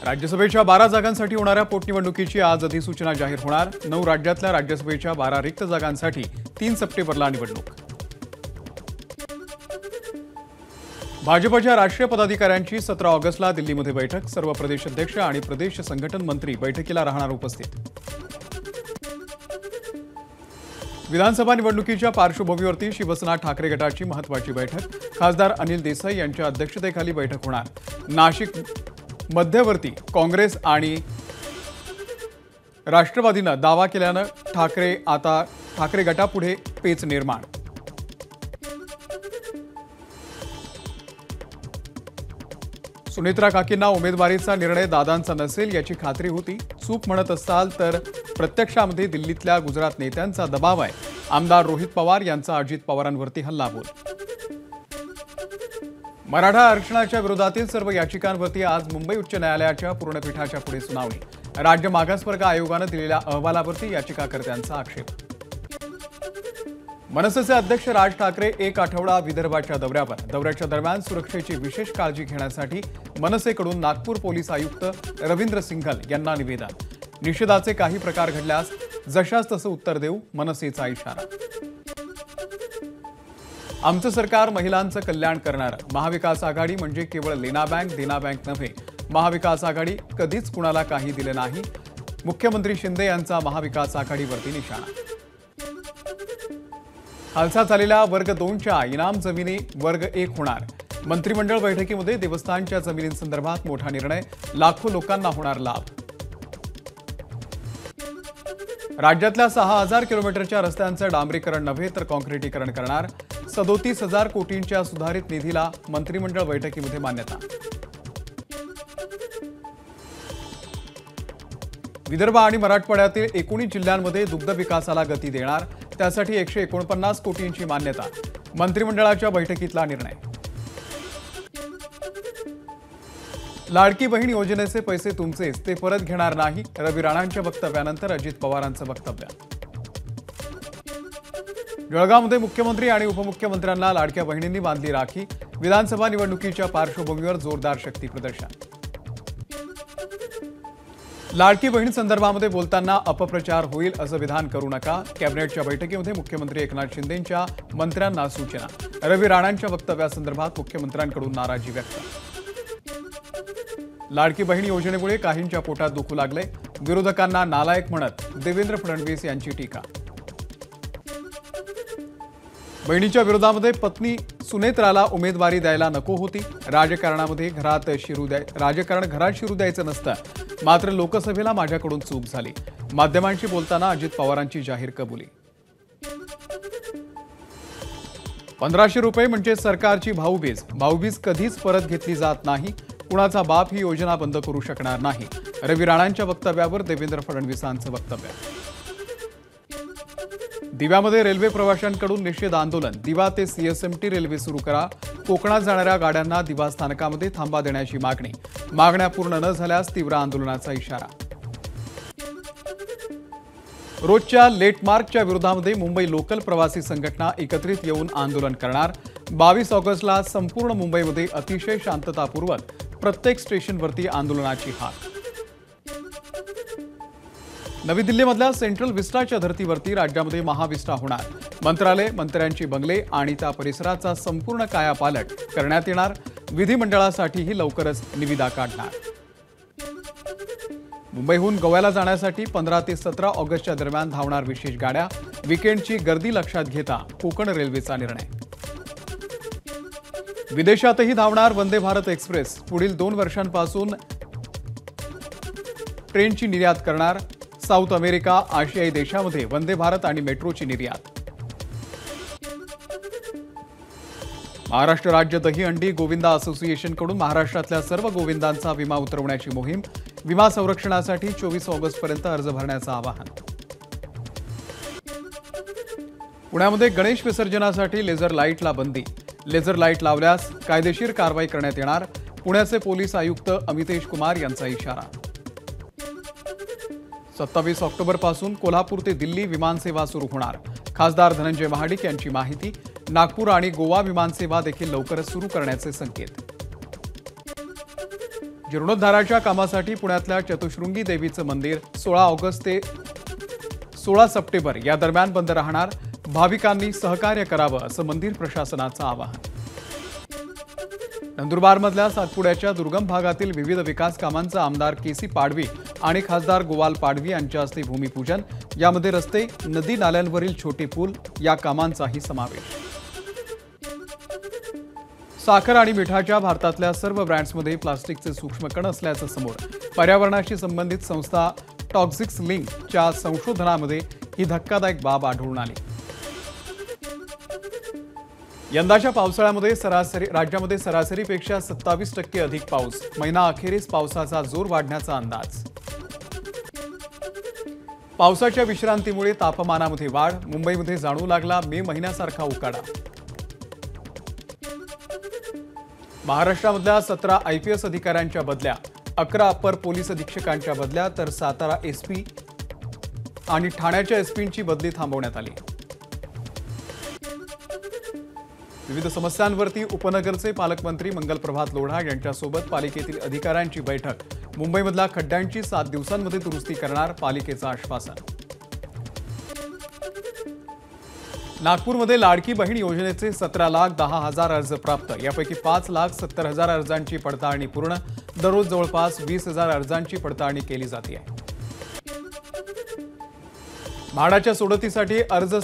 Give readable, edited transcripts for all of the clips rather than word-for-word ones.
राज्यसभेच्या 12 जागांसाठी होणाऱ्या पोटनिवडणुकीची आज अधिसूचना जाहीर होणार। 9 राज्यातल्या राज्यसभेच्या 12 रिक्त जागांसाठी 3 सप्टेंबरला निवडणूक। भाजपच्या राष्ट्रीय पदाधिकाऱ्यांची 17 ऑगस्टला दिल्लीमध्ये बैठक। सर्व प्रदेश अध्यक्ष आणि प्रदेश संघटन मंत्री बैठकीला राहणार उपस्थित। विधानसभा निवडणुकीच्या पार्श्वभूमीवर शिवसेना ठाकरे गटाची महत्त्वाची बैठक। खासदार अनिल देसाई यांच्या अध्यक्षतेखाली बैठक होणार। नाशिक मध्यवर्ती काँग्रेस आणि राष्ट्रवादीने दावा केल्याने ठाकरे गटापुढे पेच निर्माण। सुनेत्रा काकींना उमेदवारीचा निर्णय दादांचा नसेल याची खात्री होती। चूक म्हणत असाल तर प्रत्यक्षामध्ये दिल्लीतल्या गुजरात नेत्यांचा दबाव आहे। आमदार रोहित पवार यांचा अजित पवारांवरती हल्लाबोल। मराठा आरक्षणाच्या विरोधातील सर्व याचिकांवरती आज मुंबई उच्च न्यायालयाच्या पूर्णपीठाच्या पुढे सुनावणी। राज्य मागासवर्ग आयोगाने दिलेल्या अहवालावरती याचिकाकर्त्यांचा आक्षेप। मनसेचे अध्यक्ष राज ठाकरे एक आठवडा विदर्भाच्या दौऱ्यावर। दौऱ्याच्या दरम्यान सुरक्षेची विशेष काळजी घेण्यासाठी मनसेकडून नागपूर पोलीस आयुक्त रवींद्र सिंघल यांना निवेदन। निषेधाचे काही प्रकार घडल्यास जशास तसे उत्तर देऊ, मनसेचा इशारा। आमचं सरकार महिलांचं कल्याण करणार। महाविकास आघाडी म्हणजे केवळ लेना बँक देना बँक नव्हे। महाविकास आघाडी कधीच कुणाला काही दिले नाही। मुख्यमंत्री शिंदे यांचा महाविकास आघाडीवरती निशाणा। खालसा झालेल्या वर्ग 2च्या इनाम जमिनी वर्ग 1 होणार। मंत्रिमंडळ बैठकीमध्ये देवस्थानच्या जमिनींसंदर्भात मोठा निर्णय। लाखो लोकांना होणार लाभ। राज्यातल्या 6000 किलोमीटरच्या रस्त्यांचं डांबरीकरण नव्हे तर काँक्रिटीकरण करणार। 37,000 कोटींच्या सुधारित निधीला मंत्रिमंडळ बैठकीमध्ये मान्यता। विदर्भ आणि मराठवाड्यातील 19 जिल्ह्यांमध्ये दुग्ध विकासाला गती देणार। त्यासाठी 149 कोटींची मान्यता। मंत्रिमंडळाच्या बैठकीतला निर्णय। लाडकी बहीण योजनेचे पैसे तुमचेच, ते परत घेणार नाही। रवी राणांच्या वक्तव्यानंतर अजित पवारांचं वक्तव्य। जळगावमध्ये मुख्यमंत्री आणि उपमुख्यमंत्र्यांना लाडक्या बहिणींनी बांधली राखी। विधानसभा निवडणुकीच्या पार्श्वभूमीवर जोरदार शक्ती प्रदर्शन। लाडकी बहीण संदर्भामध्ये बोलताना अपप्रचार होईल असं विधान करू नका। कॅबिनेटच्या बैठकीमध्ये मुख्यमंत्री एकनाथ शिंदेंच्या मंत्र्यांना सूचना। रवी राणांच्या वक्तव्यासंदर्भात मुख्यमंत्र्यांकडून नाराजी व्यक्त। लाडकी बहीण योजनेमुळे काहींच्या पोटात दुखू लागले। विरोधकांना नालायक म्हणत देवेंद्र फडणवीस यांची टीका। बहिणीच्या विरोधामध्ये पत्नी सुनेत्राला उमेदवारी द्यायला नको होती। राजकारण घरात शिरू द्यायचं नसतं, मात्र लोकसभेला माझ्याकडून चूक झाली। माध्यमांशी बोलताना अजित पवारांची जाहीर कबुली। 1500 रुपये म्हणजे सरकारची भाऊबीज। भाऊबीज कधीच परत घेतली जात नाही। कुणाचा बाप ही योजना बंद करू शकणार नाही। रवी राणांच्या वक्तव्यावर देवेंद्र फडणवीसांचं वक्तव्य। दिव्यामध्ये रेल्वे प्रवाशांकडून निषेध आंदोलन। दिवा ते सीएसएमटी रेल्वे सुरू करा। कोकणात जाणाऱ्या गाड्यांना दिवा स्थानकामध्ये थांबा देण्याची मागणी। मागण्या पूर्ण न झाल्यास तीव्र आंदोलनाचा इशारा। रोजच्या लेट मार्कच्या विरोधामध्ये मुंबई लोकल प्रवासी संघटना एकत्रित येऊन आंदोलन करणार। 22 ऑगस्टला संपूर्ण मुंबईमध्ये अतिशय शांततापूर्वक प्रत्येक स्टेशनवरती आंदोलनाची हाक। नवी दिल्लीमधल्या सेंट्रल विस्टाच्या धर्तीवरती राज्यामध्ये महाविस्टा होणार। मंत्रालय, मंत्र्यांची बंगले आणि त्या परिसराचा संपूर्ण कायापालट करण्यात येणार। विधिमंडळासाठीही लवकरच निविदा काढणार। मुंबईहून गोव्याला जाण्यासाठी 15 ते 17 ऑगस्टच्या दरम्यान धावणार विशेष गाड्या। वीकेंडची गर्दी लक्षात घेता कोकण रेल्वेचा निर्णय। विदेशातही धावणार वंदे भारत एक्सप्रेस। पुढील 2 वर्षांपासून ट्रेनची निर्यात करणार। साऊथ अमेरिका, आशियाई देशांमध्ये वंदे भारत आणि मेट्रोची निर्यात। महाराष्ट्र राज्य दहीहंडी गोविंदा असोसिएशनकडून महाराष्ट्रातल्या सर्व गोविंदांचा विमा उतरवण्याची मोहीम। विमा संरक्षणासाठी 24 ऑगस्टपर्यंत अर्ज भरण्याचं आवाहन। पुण्यामध्ये गणेश विसर्जनासाठी लेझर लाईटला बंदी। लेझर लाईट लावल्यास कायदेशीर कारवाई करण्यात येणार। पुण्याचे पोलीस आयुक्त अमितेश कुमार यांचा इशारा। 27 ऑक्टोबरपासून कोल्हापूर ते दिल्ली विमानसेवा सुरू होणार। खासदार धनंजय महाडिक यांची माहिती। नागपूर आणि गोवा विमानसेवा देखील लवकरच सुरू करण्याचे संकेत। जीर्णोद्धाराच्या कामासाठी पुण्यातल्या चतुश्रृंगी देवीचं मंदिर 16 ऑगस्ट ते 16 सप्टेंबर या दरम्यान बंद राहणार. भाविकांनी सहकार्य करावं असं मंदिर प्रशासनाचं आवाहन. नंदुरबारमधल्या सातपुड्याच्या दुर्गम भागातील विविध विकास कामांचं आमदार केसी पाडवी आणि खासदार गोवाल पाडवी यांच्या हस्ते भूमिपूजन. यामध्ये रस्ते, नदी नाल्यांवरील छोटे पूल या कामांचाही समावेश. साखर आणि मिठाच्या भारतातल्या सर्व ब्रँड्समध्ये प्लास्टिकचे सूक्ष्म कण असल्याचं समोर. पर्यावरणाशी संबंधित संस्था टॉक्सिक्स लिंकच्या संशोधनामध्ये ही धक्कादायक बाब आढळून आली. यंदाच्या पावसाळ्यामध्ये राज्यामध्ये सरासरीपेक्षा 27% अधिक पाऊस. महिना अखेरीस पावसाचा जोर वाढण्याचा अंदाज. पावसाच्या विश्रांतीमुळे तापमानामध्ये वाढ. मुंबईमध्ये जाणवू लागला मे महिन्यासारखा उकाडा. महाराष्ट्रामधल्या 17 IPS अधिकाऱ्यांच्या बदल्या, 11 अपर पोलीस अधीक्षकांच्या बदल्या, तर 17 SP आणि ठाण्याच्या SPंची बदली थांबवण्यात आली. विविध समस्यांवरती उपनगरचे पालकमंत्री मंगलप्रभात लोढा यांच्यासोबत पालिकेतील अधिकाऱ्यांची बैठक. मुंबईमधल्या खड्ड्यांची 7 दिवसांमध्ये दुरुस्ती करणार, पालिकेचं आश्वासन. नागपूरमध्ये लाडकी बहीण योजनेचे 17,10,000 अर्ज प्राप्त. यापैकी 5,70,000 अर्जांची पडताळणी पूर्ण. दररोज जवळपास 20,000 अर्जांची पडताळणी केली जाते. म्हाडाच्या सोडतीसाठी अर्ज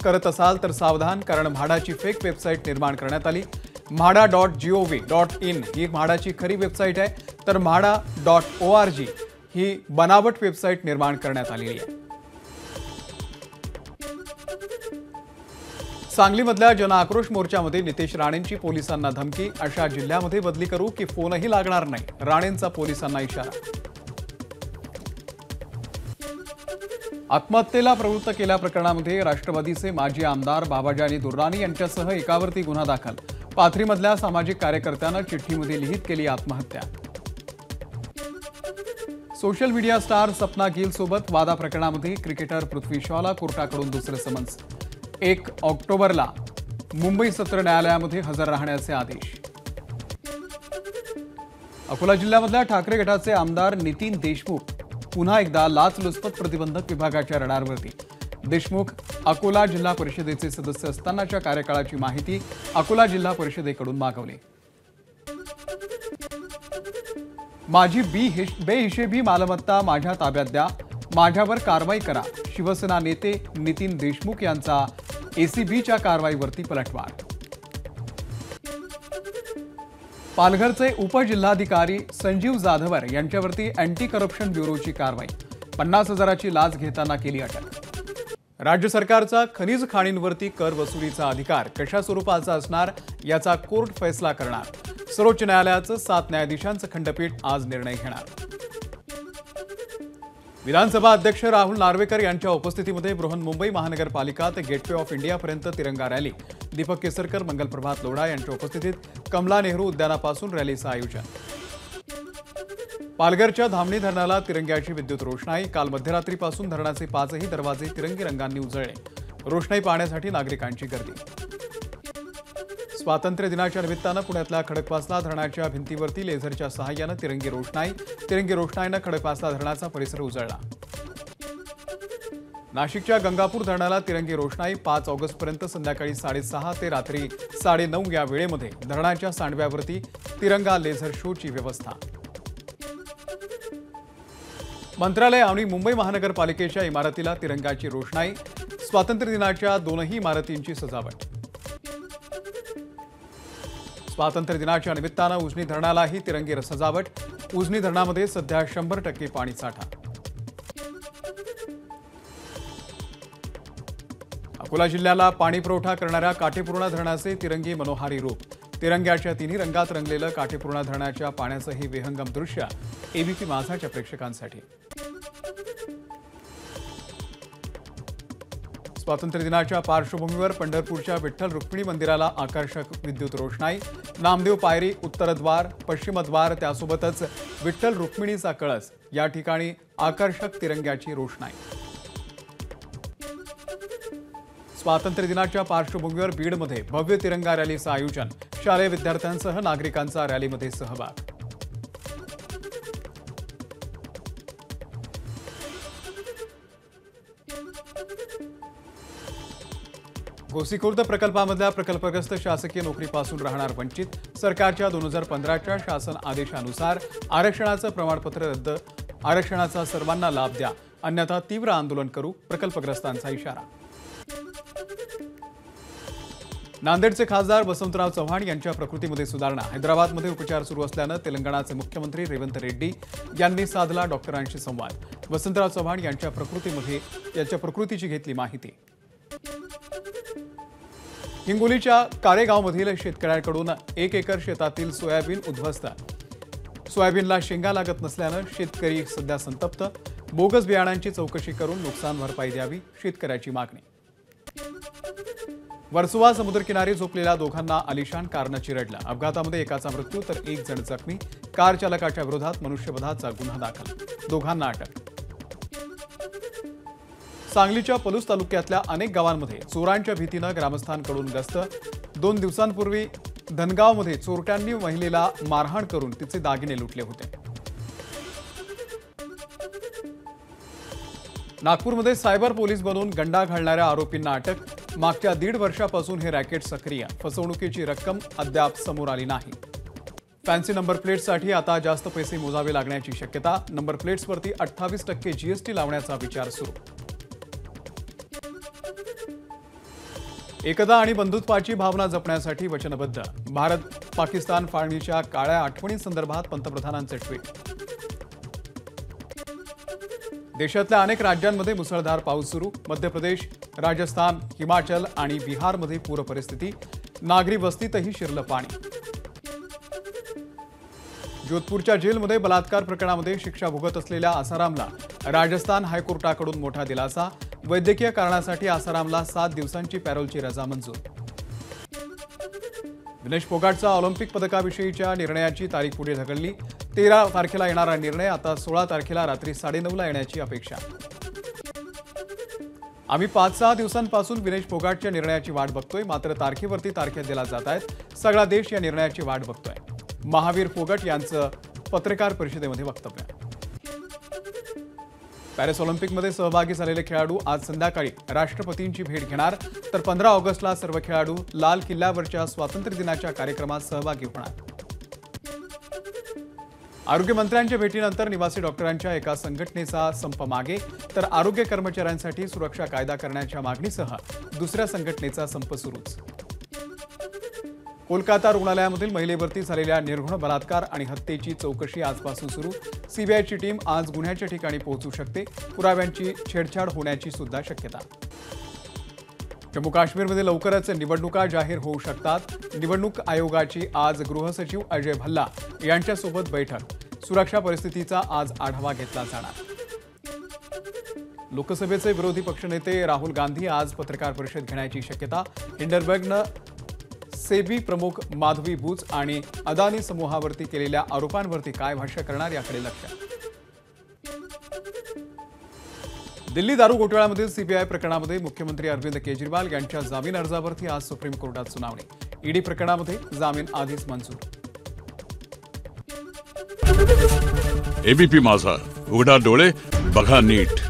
करत असाल तर सावधान, कारण म्हाडाची फेक वेबसाईट निर्माण करण्यात आली. म्हाडा.gov.in ही म्हाडाची खरी वेबसाईट आहे, तर म्हाडा.org ही बनावट वेबसाईट निर्माण करण्यात आलेली आहे. सांगलीमधल्या जनआक्रोश मोर्चामध्ये नितेश राणेंची पोलिसांना धमकी. अशा जिल्ह्यामध्ये बदली करू की फोनही लागणार नाही, राणेंचा पोलिसांना इशारा. आत्महत्येला प्रवृत्त केल्या प्रकरणामध्ये राष्ट्रवादीचे माजी आमदार बाबाजानी दुर्राणी यांच्यासह एकावरती गुन्हा दाखल. पाथरीमधल्या सामाजिक कार्यकर्त्यानं चिठ्ठीमध्ये लिहित केली आत्महत्या. Social media star Sapna gill सोबत वादा प्रकरणामध्ये क्रिकेटर पृथ्वी शॉला कोर्टाकडून दुसरं समन्स. 1 ऑक्टोबरला मुंबई सत्र न्यायालयामध्ये हजर राहण्याचे आदेश. अकोला जिल्ह्यामधल्या ठाकरे गटाचे आमदार नितीन देशमुख पुन्हा एकदा लाचलुचपत प्रतिबंधक विभागाच्या रडारवरती. देशमुख अकोला जिल्हा परिषदेचे सदस्य असतानाच्या कार्यकाळाची माहिती अकोला जिल्हा परिषदेकडून मागवली. माझी बेहिशेबी मालमत्ता माझ्या ताब्यात द्या, माझ्यावर कारवाई करा. शिवसेना नेते नितीन देशमुख यांचा ACBच्या कारवाईवरती पलटवार. पालघरचे उपजिल्हाधिकारी संजीव जाधवर यांच्यावरती अँटी करप्शन ब्युरोची कारवाई. 50,000ची लाच घेताना केली अटक. राज्य सरकारचा खनिज खाणींवरती कर वसुलीचा अधिकार कशा स्वरूपाचा असणार याचा कोर्ट फैसला करणार. सर्वोच्च न्यायालयाचं 7 न्यायाधीशांचं खंडपीठ आज निर्णय घेणार. विधानसभा अध्यक्ष राहुल नार्वेकर यांच्या उपस्थितीमध्ये बृहन्मुंबई महानगरपालिका ते गेटवे ऑफ इंडियापर्यंत तिरंगा रॅली. दीपक केसरकर, मंगलप्रभात लोढा यांच्या उपस्थितीत कमला नेहरू उद्यानापासून रॅलीचं आयोजन. पालघरच्या धामणी धरणाला तिरंग्याची विद्युत रोषणाई. काल मध्यरात्रीपासून धरणाचे 5ही दरवाजे तिरंगी रंगांनी उजळले. रोषणाई पाहण्यासाठी नागरिकांची गर्दी. स्वातंत्र्य दिनाच्या निमित्तानं पुण्यातल्या खडकवासला धरणाच्या भिंतीवरती लेझरच्या सहाय्यानं तिरंगी रोषणाई. तिरंगी रोषणाईनं खडकवासला धरणाचा परिसर उजळला. नाशिकच्या गंगापूर धरणाला तिरंगी रोषणाई. 5 ऑगस्टपर्यंत संध्याकाळी 6:30 ते रात्री 9:30 या वेळेमध्ये धरणाच्या सांडव्यावरती तिरंगा लेझर शोची व्यवस्था. मंत्रालय आणि मुंबई महानगरपालिकेच्या इमारतीला तिरंगाची रोषणाई. स्वातंत्र्य दिनाच्या 2ही इमारतींची सजावट. स्वातंत्र्य दिनाच्या निमित्तानं उजनी धरणालाही तिरंगी सजावट. उजनी धरणामध्ये सध्या 100% पाणी साठा. अकोला जिल्ह्याला पाणी पुरवठा करणाऱ्या काटेपूर्णा धरणाचे तिरंगी मनोहारी रूप. तिरंग्याच्या 3ही रंगात रंगलेलं काटेपूर्णा धरणाच्या पाण्याचं हे विहंगम दृश्य ABP माझाच्या प्रेक्षकांसाठी. स्वातंत्र्य दिनाच्या पार्श्वभूमीवर पंढरपूरच्या विठ्ठल रुक्मिणी मंदिराला आकर्षक विद्युत रोषणाई. नामदेव पायरी, उत्तरद्वार, पश्चिमद्वार त्यासोबतच विठ्ठल रुक्मिणीचा कळस या ठिकाणी आकर्षक तिरंग्याची रोषणाई. स्वातंत्र्य दिनाच्या पार्श्वभूमीवर बीडमध्ये भव्य तिरंगा रॅलीचं आयोजन. शालेय विद्यार्थ्यांसह नागरिकांचा रॅलीमध्ये सहभाग. गोसीखुर्द प्रकल्पामधल्या प्रकल्पग्रस्त शासकीय नोकरीपासून राहणार वंचित. सरकारच्या 2015च्या शासन आदेशानुसार आरक्षणाचं प्रमाणपत्र रद्द, आरक्षणाचा सर्वांना लाभ द्या, अन्यथा तीव्र आंदोलन करू, प्रकल्पग्रस्तांचा इशारा. नांदेडचे खासदार वसंतराव चव्हाण यांच्या प्रकृतीमध्ये सुधारणा. हैदराबादमध्ये उपचार सुरू असल्यानं तेलंगणाचे मुख्यमंत्री रेवंत रेड्डी यांनी साधला डॉक्टरांशी संवाद. वसंतराव चव्हाण यांच्या प्रकृतीची घेतली माहिती. हिंगोलीच्या कारेगावमधील शेतकऱ्यांकडून 1 एकर शेतातील सोयाबीन उद्ध्वस्त. सोयाबीनला शेंगा लागत नसल्यानं शेतकरी सध्या संतप्त. बोगस बियाणांची चौकशी करून नुकसान भरपाई द्यावी, शेतकऱ्याची मागणी. वर्सोवा समुद्रकिनारी झोपलेल्या दोघांना आलिशान कारनं चिरडलं. अपघातामध्ये एकाचा मृत्यू तर 1 जण जखमी. कार चालकाच्या विरोधात मनुष्यवधाचा गुन्हा दाखल, दोघांना अटक. सांगलीच्या पलूस तालुक्यातल्या अनेक गावांमध्ये चोरांच्या भीतीनं ग्रामस्थांकडून गस्त. 2 दिवसांपूर्वी धनगावमध्ये चोरट्यांनी महिलेला मारहाण करून तिचे दागिने लुटले होते. नागपूरमध्ये सायबर पोलीस बनून गंडा घालणाऱ्या आरोपींना अटक. मागच्या 1.5 वर्षापासून हे रॅकेट सक्रिय. फसवणुकीची रक्कम अद्याप समोर आली नाही. फॅन्सी नंबर प्लेट्ससाठी आता जास्त पैसे मोजावे लागण्याची शक्यता. नंबर प्लेट्सवरती 28% जीएसटी लावण्याचा विचार सुरू. एकता आणि बंधुत्वाची भावना जपण्यासाठी वचनबद्ध. भारत पाकिस्तान फाळणीच्या काळ्या आठवणींसंदर्भात पंतप्रधानांचे ट्विट. देशातल्या अनेक राज्यांमध्ये मुसळधार पाऊस सुरू. मध्य प्रदेश, राजस्थान, हिमाचल आणि बिहारमध्ये पूर परिस्थिती. नागरी वस्तीतही शिरलं पाणी. जोधपूरच्या जेलमध्ये बलात्कार प्रकरणामध्ये शिक्षा भोगत असलेल्या आसारामला राजस्थान हायकोर्टाकडून मोठा दिलासा. वैद्यकीय कारणासाठी आसारामला 7 दिवसांची पॅरोलची रजा मंजूर. विनेश फोगाटचा ऑलिम्पिक पदकाविषयीच्या निर्णयाची तारीख पुढे ढकलली. 13 तारखेला येणारा निर्णय आता 16 तारखेला रात्री 9:30ला येण्याची अपेक्षा. आम्ही 5-6 दिवसांपासून विनेश फोगाटच्या निर्णयाची वाट बघतोय, मात्र तारखेवरती तारखा दिल्या जात आहेत. सगळा देश या निर्णयाची वाट बघतोय. महावीर फोगट यांचं पत्रकार परिषदेमध्ये वक्तव्य. पॅरिस ऑलिम्पिकमध्ये सहभागी झालेले खेळाडू आज संध्याकाळी राष्ट्रपतींची भेट घेणार. तर 15 ऑगस्टला सर्व खेळाडू लाल किल्ल्यावरच्या स्वातंत्र्य दिनाच्या कार्यक्रमात सहभागी होणार. आरोग्यमंत्र्यांच्या भेटीनंतर निवासी डॉक्टरांच्या एका संघटनेचा संप मागे. तर आरोग्य कर्मचाऱ्यांसाठी सुरक्षा कायदा करण्याच्या मागणीसह दुसऱ्या संघटनेचा संप सुरूच. कोलकाता रुग्णालयामधील महिलेवरती झालेल्या निर्घृण बलात्कार आणि हत्येची चौकशी आजपासून सुरू. सीबीआयची टीम आज गुन्ह्याच्या ठिकाणी पोहोचू शकते. पुराव्यांची छेडछाड होण्याची सुद्धा शक्यता. जम्मू काश्मीरमध्ये लवकरच निवडणुका जाहीर होऊ शकतात. निवडणूक आयोगाची आज गृहसचिव अजय भल्ला यांच्यासोबत बैठक. सुरक्षा परिस्थितीचा आज आढावा घेतला जाणार. लोकसभेचे विरोधी पक्षनेते राहुल गांधी आज पत्रकार परिषद घेण्याची शक्यता. हिंडनबर्गनं सेबी प्रमुख माधवी बुच आणि अदानी समूहावरती केलेल्या आरोपांवरती काय भाष्य करणार याकडे लक्ष. दिल्ली दारू घोटाळ्यामधील सीबीआय प्रकरणामध्ये मुख्यमंत्री अरविंद केजरीवाल यांच्या जामीन अर्जावरती आज सुप्रीम कोर्टात सुनावणी. ईडी प्रकरणामध्ये जामीन आधीच मंजूर. एबीपी माझा, उघडा डोळे बघा नीट.